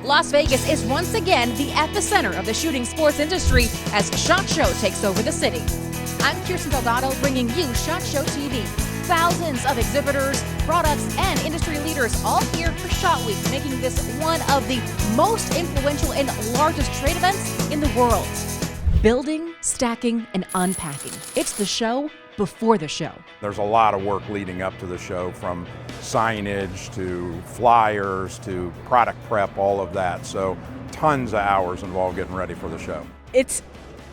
Las Vegas is once again the epicenter of the shooting sports industry as SHOT Show takes over the city. I'm Kirsten Delgado bringing you SHOT Show TV. Thousands of exhibitors, products, and industry leaders all here for SHOT Week, making this one of the most influential and largest trade events in the world. Building, stacking, and unpacking. It's the show before the show. There's a lot of work leading up to the show, from signage to flyers to product prep, all of that. So tons of hours involved getting ready for the show. It's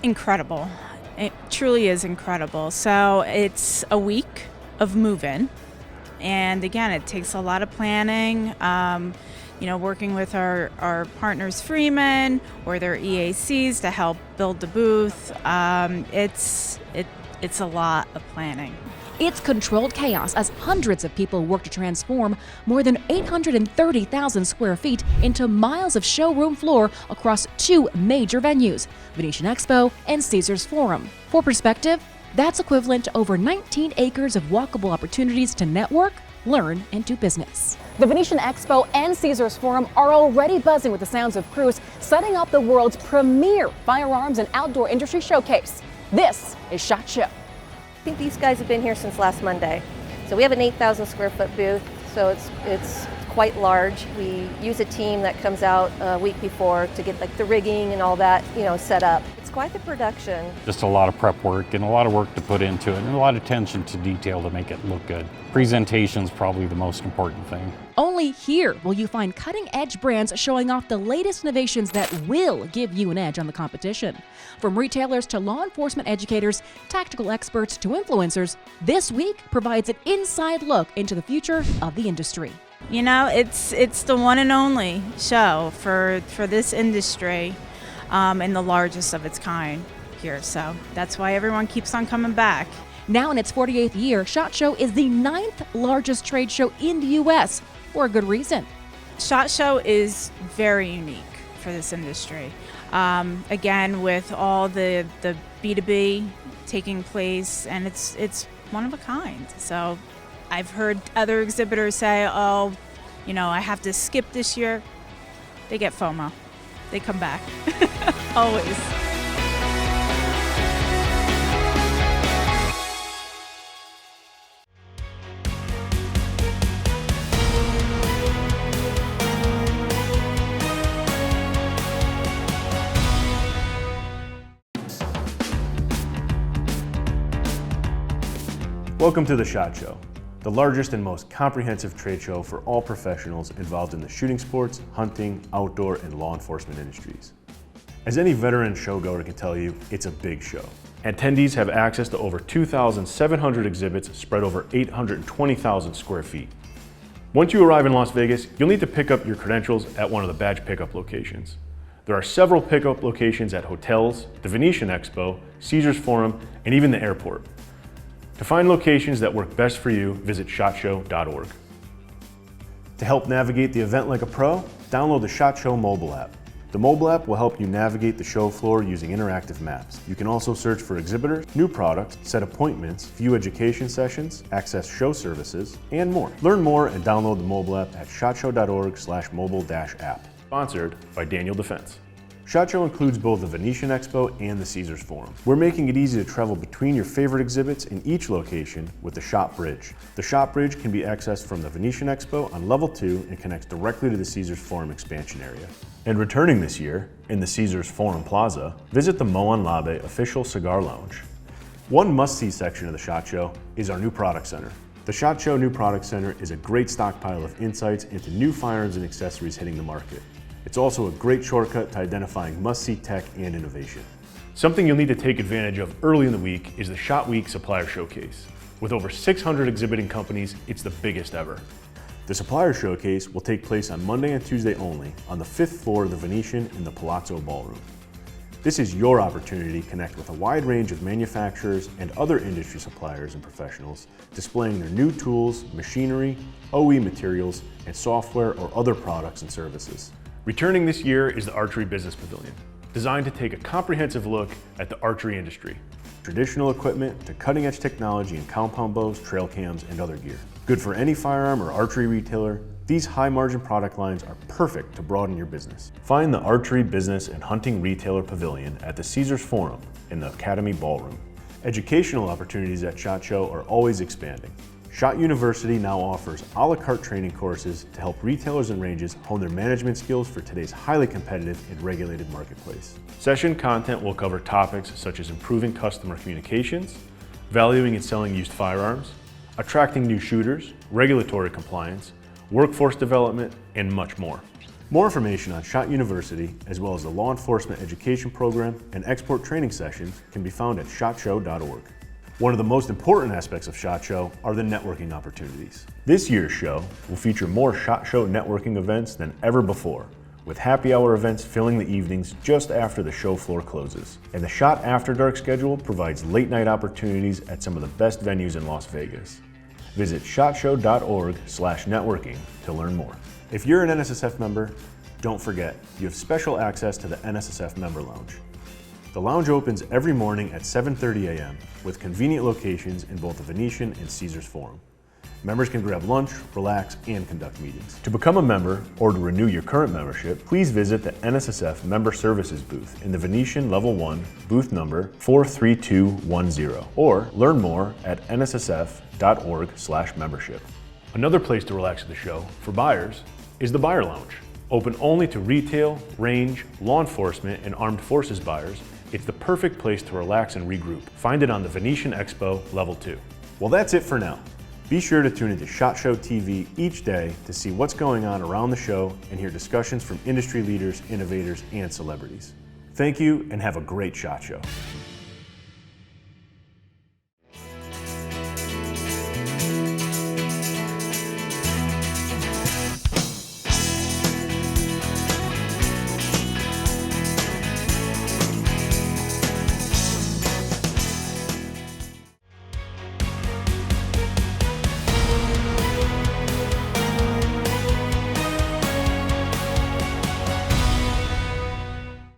incredible. It truly is incredible. So it's a week of move-in, and again, it takes a lot of planning. Working with our partners Freeman or their EACs to help build the booth. It's a lot of planning. It's controlled chaos as hundreds of people work to transform more than 830,000 square feet into miles of showroom floor across two major venues, Venetian Expo and Caesars Forum. For perspective, that's equivalent to over 19 acres of walkable opportunities to network, learn, and do business. The Venetian Expo and Caesars Forum are already buzzing with the sounds of crews setting up the world's premier firearms and outdoor industry showcase. This is SHOT Show. I think these guys have been here since last Monday. So we have an 8,000 square foot booth, so it's quite large. We use a team that comes out a week before to get like the rigging and all that, set up. It's quite the production. Just a lot of prep work and a lot of work to put into it, and a lot of attention to detail to make it look good. Presentation's probably the most important thing. Only here will you find cutting-edge brands showing off the latest innovations that will give you an edge on the competition. From retailers to law enforcement educators, tactical experts to influencers, this week provides an inside look into the future of the industry. It's the one and only show for this industry, and the largest of its kind here. So that's why everyone keeps on coming back. Now in its 48th year, SHOT Show is the 9th largest trade show in the U.S. for a good reason. SHOT Show is very unique for this industry. Again, with all the B2B taking place, and it's one of a kind. So I've heard other exhibitors say, I have to skip this year. They get FOMO. They come back. Always. Welcome to the SHOT Show, the largest and most comprehensive trade show for all professionals involved in the shooting sports, hunting, outdoor, and law enforcement industries. As any veteran showgoer can tell you, it's a big show. Attendees have access to over 2,700 exhibits spread over 820,000 square feet. Once you arrive in Las Vegas, you'll need to pick up your credentials at one of the badge pickup locations. There are several pickup locations at hotels, the Venetian Expo, Caesars Forum, and even the airport. To find locations that work best for you, visit shotshow.org. To help navigate the event like a pro, download the SHOT Show mobile app. The mobile app will help you navigate the show floor using interactive maps. You can also search for exhibitors, new products, set appointments, view education sessions, access show services, and more. Learn more and download the mobile app at shotshow.org/mobile-app. Sponsored by Daniel Defense. SHOT Show includes both the Venetian Expo and the Caesars Forum. We're making it easy to travel between your favorite exhibits in each location with the SHOT Bridge. The SHOT Bridge can be accessed from the Venetian Expo on level 2 and connects directly to the Caesars Forum expansion area. And returning this year, in the Caesars Forum Plaza, visit the Moan Labe official cigar lounge. One must-see section of the SHOT Show is our new product center. The SHOT Show New Product Center is a great stockpile of insights into new firearms and accessories hitting the market. It's also a great shortcut to identifying must-see tech and innovation. Something you'll need to take advantage of early in the week is the SHOT Week Supplier Showcase. With over 600 exhibiting companies, it's the biggest ever. The Supplier Showcase will take place on Monday and Tuesday only on the 5th floor of the Venetian in the Palazzo Ballroom. This is your opportunity to connect with a wide range of manufacturers and other industry suppliers and professionals displaying their new tools, machinery, OE materials, and software or other products and services. Returning this year is the Archery Business Pavilion, designed to take a comprehensive look at the archery industry. Traditional equipment to cutting-edge technology in compound bows, trail cams, and other gear. Good for any firearm or archery retailer, These high-margin product lines are perfect to broaden your business. Find the Archery Business and Hunting Retailer Pavilion at the Caesars Forum in the Academy Ballroom. Educational opportunities at SHOT Show are always expanding. SHOT University now offers a la carte training courses to help retailers and ranges hone their management skills for today's highly competitive and regulated marketplace. Session content will cover topics such as improving customer communications, valuing and selling used firearms, attracting new shooters, regulatory compliance, workforce development, and much more. More information on SHOT University, as well as the law enforcement education program and export training sessions, can be found at shotshow.org. One of the most important aspects of SHOT Show are the networking opportunities. This year's show will feature more SHOT Show networking events than ever before, with happy hour events filling the evenings just after the show floor closes. And the SHOT After Dark schedule provides late night opportunities at some of the best venues in Las Vegas. Visit shotshow.org/networking to learn more. If you're an NSSF member, don't forget, you have special access to the NSSF Member Lounge. The lounge opens every morning at 7:30 a.m. with convenient locations in both the Venetian and Caesars Forum. Members can grab lunch, relax, and conduct meetings. To become a member or to renew your current membership, please visit the NSSF Member Services booth in the Venetian Level 1, booth number 43210, or learn more at nssf.org/membership. Another place to relax at the show, for buyers, is the Buyer Lounge. Open only to retail, range, law enforcement, and armed forces buyers, it's the perfect place to relax and regroup. Find it on the Venetian Expo Level 2. Well, that's it for now. Be sure to tune into SHOT Show TV each day to see what's going on around the show and hear discussions from industry leaders, innovators, and celebrities. Thank you, and have a great SHOT Show.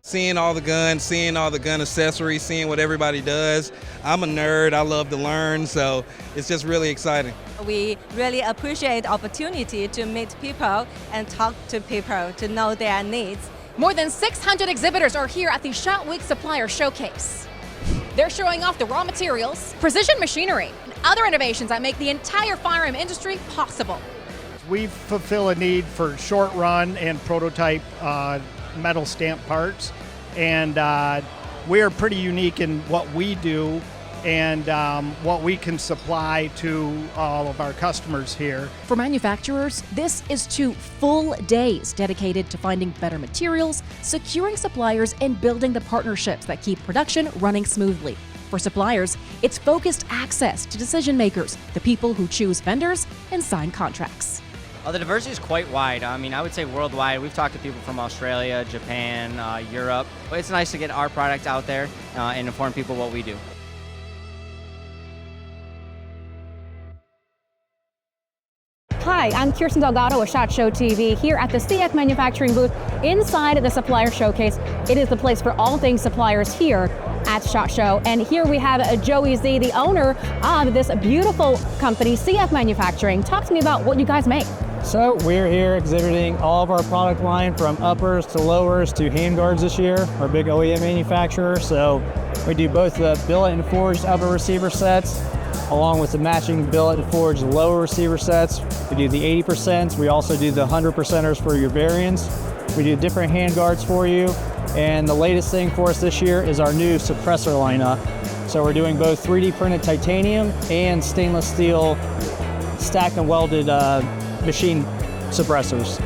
Seeing all the guns, seeing all the gun accessories, seeing what everybody does. I'm a nerd, I love to learn, so it's just really exciting. We really appreciate the opportunity to meet people and talk to people to know their needs. More than 600 exhibitors are here at the SHOT Week Supplier Showcase. They're showing off the raw materials, precision machinery, and other innovations that make the entire firearm industry possible. We fulfill a need for short run and prototype metal stamp parts, and we are pretty unique in what we do and what we can supply to all of our customers here. For manufacturers, this is 2 full days dedicated to finding better materials, securing suppliers, and building the partnerships that keep production running smoothly. For suppliers, it's focused access to decision makers, the people who choose vendors and sign contracts. The diversity is quite wide. I mean, I would say worldwide. We've talked to people from Australia, Japan, Europe. It's nice to get our product out there and inform people what we do. Hi, I'm Kirsten Delgado with SHOT Show TV here at the CF Manufacturing booth inside the Supplier Showcase. It is the place for all things suppliers here at SHOT Show. And here we have Joey Z, the owner of this beautiful company, CF Manufacturing. Talk to me about what you guys make. So we're here exhibiting all of our product line from uppers to lowers to handguards this year, our big OEM manufacturer. So we do both the billet and forged upper receiver sets along with the matching billet and forged lower receiver sets. We do the 80%. We also do the 100%ers for your variants. We do different handguards for you. And the latest thing for us this year is our new suppressor lineup. So we're doing both 3D printed titanium and stainless steel stacked and welded machine suppressors.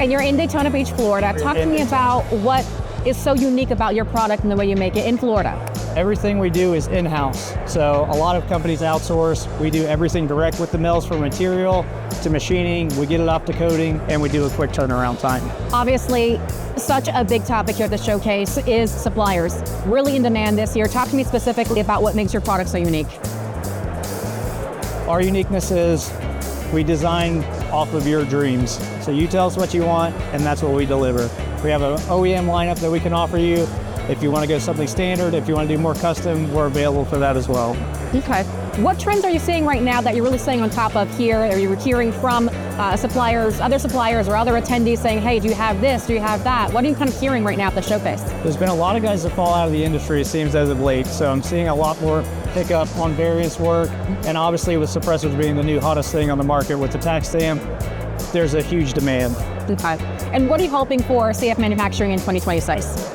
And you're in Daytona Beach, Florida. Talk to me about what is so unique about your product and the way you make it in Florida. Everything we do is in-house. So a lot of companies outsource. We do everything direct with the mills, from material to machining. We get it off to coating, and we do a quick turnaround time. Obviously, such a big topic here at the showcase is suppliers. Really in demand this year. Talk to me specifically about what makes your product so unique. Our uniqueness is we design off of your dreams. So you tell us what you want, and that's what we deliver. We have an OEM lineup that we can offer you. If you want to go something standard, if you want to do more custom, we're available for that as well. Okay. What trends are you seeing right now that you're really staying on top of here, or you're hearing from suppliers, other suppliers or other attendees saying, hey, do you have this, do you have that? What are you kind of hearing right now at the showcase? There's been a lot of guys that fall out of the industry, it seems, as of late, so I'm seeing a lot more pickup on various work, and obviously with suppressors being the new hottest thing on the market with the tax stamp, there's a huge demand. Okay. And what are you hoping for CF Manufacturing in 2026?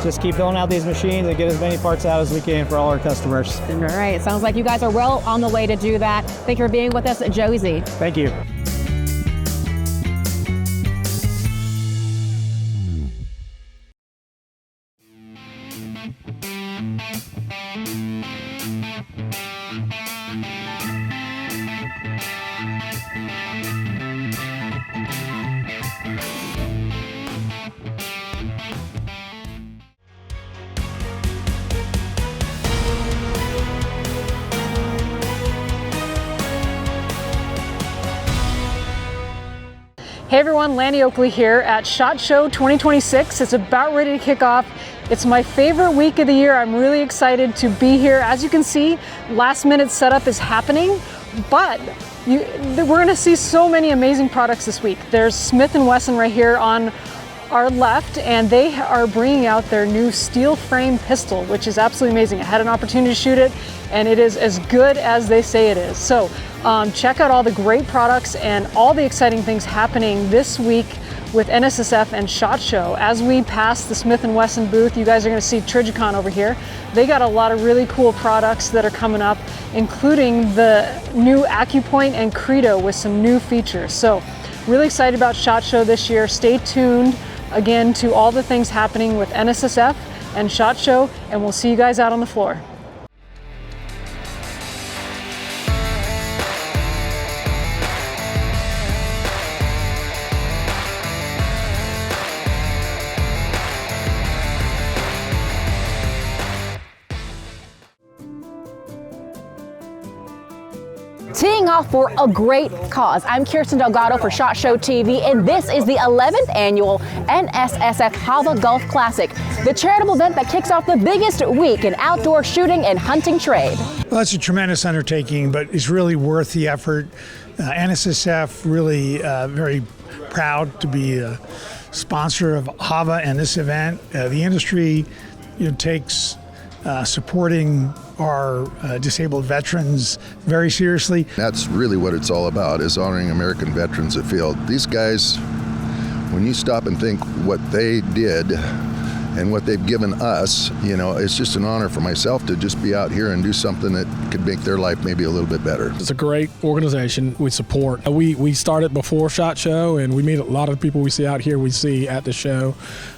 Just keep filling out these machines and get as many parts out as we can for all our customers. All right, it sounds like you guys are well on the way to do that. Thank you for being with us, Josie. Thank you. Hey everyone, Lanny Oakley here at SHOT Show 2026. It's about ready to kick off. It's my favorite week of the year. I'm really excited to be here. As you can see, last minute setup is happening, but we're gonna see so many amazing products this week. There's Smith & Wesson right here on our left, and they are bringing out their new steel frame pistol, which is absolutely amazing. I had an opportunity to shoot it, and it is as good as they say it is. So check out all the great products and all the exciting things happening this week with NSSF and SHOT Show. As we pass the Smith & Wesson booth, you guys are gonna see Trigicon over here. They got a lot of really cool products that are coming up, including the new AccuPoint and Credo with some new features. So really excited about SHOT Show this year. Stay tuned again to all the things happening with NSSF and SHOT Show, and we'll see you guys out on the floor. Teeing off for a great cause. I'm Kirsten Delgado for SHOT Show TV, and this is the 11th annual NSSF HAVA Golf Classic, the charitable event that kicks off the biggest week in outdoor shooting and hunting trade. Well, it's a tremendous undertaking, but it's really worth the effort. NSSF really very proud to be a sponsor of HAVA and this event. The industry takes supporting our disabled veterans very seriously. That's really what it's all about, is honoring American veterans of field. These guys, when you stop and think what they did and what they've given us, it's just an honor for myself to just be out here and do something that could make their life maybe a little bit better. It's a great organization we support. We started before SHOT Show, and we meet a lot of the people we see out here, we see at the show,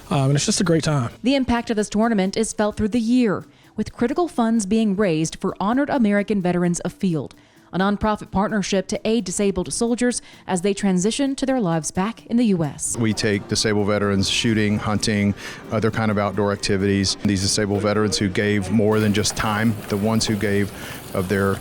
and it's just a great time. The impact of this tournament is felt through the year, with critical funds being raised for honored American veterans afield, a nonprofit partnership to aid disabled soldiers as they transition to their lives back in the U.S. We take disabled veterans shooting, hunting, other kind of outdoor activities. These disabled veterans who gave more than just time, the ones who gave of their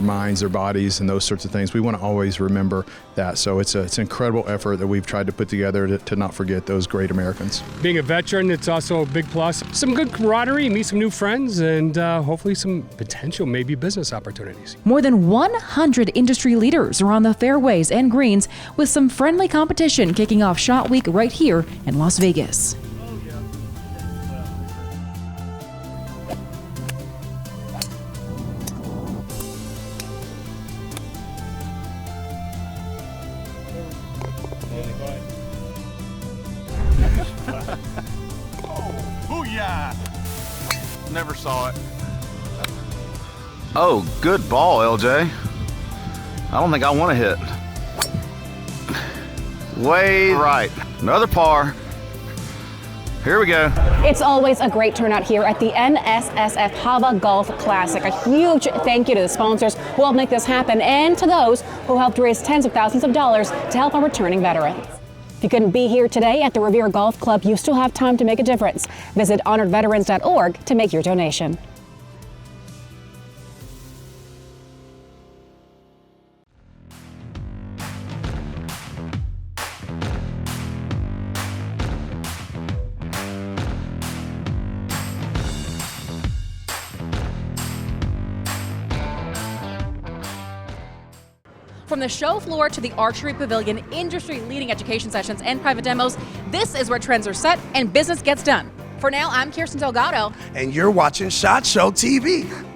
minds, their bodies, and those sorts of things. We want to always remember that. So it's an incredible effort that we've tried to put together to not forget those great Americans. Being a veteran, it's also a big plus. Some good camaraderie, meet some new friends, and hopefully some potential maybe business opportunities. More than 100 industry leaders are on the fairways and greens, with some friendly competition kicking off SHOT Week right here in Las Vegas. Never saw it. Oh, good ball, LJ. I don't think I want to hit. Way right. Another par. Here we go. It's always a great turnout here at the NSSF HAVA Golf Classic. A huge thank you to the sponsors who helped make this happen, and to those who helped raise tens of thousands of dollars to help our returning veterans. If you couldn't be here today at the Revere Golf Club, you still have time to make a difference. Visit honoredveterans.org to make your donation. From the show floor to the archery pavilion, industry-leading education sessions, and private demos, this is where trends are set and business gets done. For now, I'm Kirsten Delgado. And you're watching SHOT Show TV.